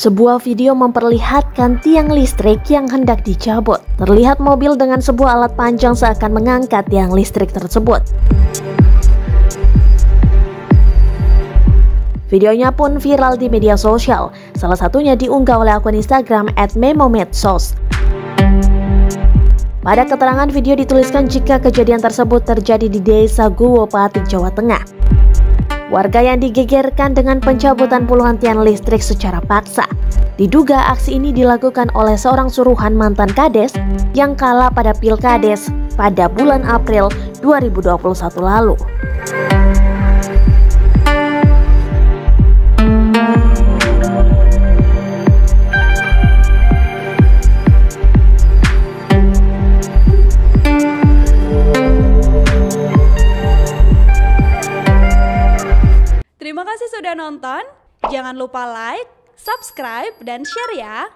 Sebuah video memperlihatkan tiang listrik yang hendak dicabut. Terlihat mobil dengan sebuah alat panjang seakan mengangkat tiang listrik tersebut. Videonya pun viral di media sosial, salah satunya diunggah oleh akun Instagram @memomedsos. Pada keterangan video dituliskan jika kejadian tersebut terjadi di Desa Guwopati, Jawa Tengah. Warga yang digegerkan dengan pencabutan puluhan tiang listrik secara paksa. Diduga aksi ini dilakukan oleh seorang suruhan mantan kades yang kalah pada Pilkades pada bulan April 2021 lalu. Terima kasih sudah nonton. Jangan lupa like, subscribe, dan share ya.